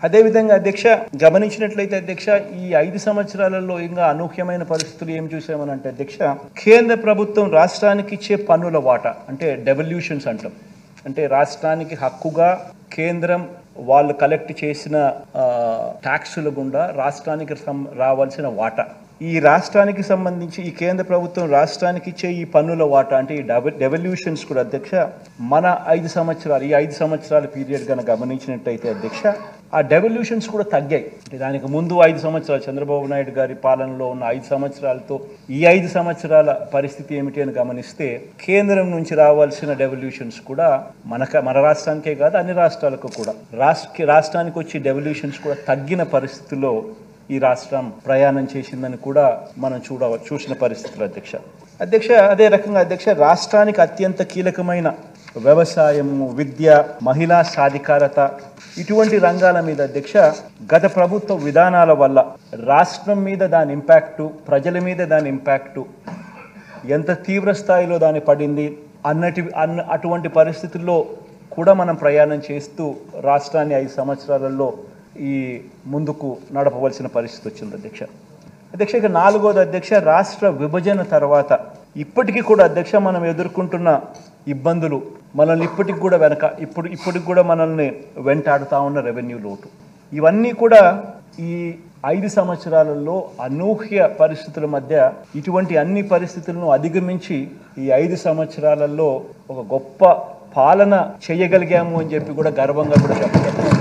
అదేవిధంగా అధ్యక్ష గమనించినట్లయితే అధ్యక్ష ఈ 5 సంవత్సరాలలో ఇంకా అనూహ్యమైన పరిస్థితులు ఏం చూసామనంటే అధ్యక్ష కేంద్ర ప్రభుత్వం రాష్ట్రానికి ఇచ్చే పన్నుల వాటా అంటే డెవల్యూషన్స్ అంటాం, అంటే రాష్ట్రానికి హక్కుగా కేంద్రం వాళ్ళు కలెక్ట్ చేసిన ట్యాక్సుల గుండా రాష్ట్రానికి రావాల్సిన వాటా, ఈ రాష్ట్రానికి సంబంధించి ఈ కేంద్ర ప్రభుత్వం రాష్ట్రానికి ఇచ్చే ఈ పన్నుల వాటా అంటే ఈ డెవల్యూషన్స్ కూడా అధ్యక్ష మన 5 సంవత్సరాలు ఈ 5 సంవత్సరాల పీరియడ్ కనుక గమనించినట్టయితే అధ్యక్ష ఆ డెవల్యూషన్స్ కూడా తగ్గాయి. అంటే దానికి ముందు 5 సంవత్సరాలు చంద్రబాబు నాయుడు గారి పాలనలో ఉన్న 5 సంవత్సరాలతో ఈ 5 సంవత్సరాల పరిస్థితి ఏమిటి అని గమనిస్తే కేంద్రం నుంచి రావాల్సిన డెవల్యూషన్స్ కూడా మన రాష్ట్రానికే కాదు అన్ని రాష్ట్రాలకు కూడా రాష్ట్రానికి వచ్చే డెవల్యూషన్స్ కూడా తగ్గిన పరిస్థితుల్లో ఈ రాష్ట్రం ప్రయాణం చేసిందని కూడా మనం చూసిన పరిస్థితులు అధ్యక్ష. అదే రకంగా అధ్యక్ష రాష్ట్రానికి అత్యంత కీలకమైన వ్యవసాయము, విద్య, మహిళా సాధికారత ఇటువంటి రంగాల మీద అధ్యక్ష గత ప్రభుత్వ విధానాల వల్ల రాష్ట్రం మీద దాని ఇంపాక్టు, ప్రజల మీద దాని ఇంపాక్టు ఎంత తీవ్ర స్థాయిలో దాని పడింది అటువంటి పరిస్థితుల్లో కూడా మనం ప్రయాణం చేస్తూ రాష్ట్రాన్ని 5 సంవత్సరాలలో ఈ ముందుకు నడపవలసిన పరిస్థితి వచ్చింది అధ్యక్ష. ఇక 4వది అధ్యక్ష రాష్ట్ర విభజన తర్వాత ఇప్పటికీ కూడా అధ్యక్ష మనం ఎదుర్కొంటున్న ఇబ్బందులు మనల్ని ఇప్పటికి కూడా మనల్ని వెంటాడుతూ ఉన్న రెవెన్యూ లోటు, ఇవన్నీ కూడా ఈ 5 సంవత్సరాలలో అనూహ్య పరిస్థితుల మధ్య ఇటువంటి అన్ని పరిస్థితులను అధిగమించి ఈ 5 సంవత్సరాలలో ఒక గొప్ప పాలన చేయగలిగాము అని చెప్పి కూడా గర్వంగా కూడా చెప్పగలం.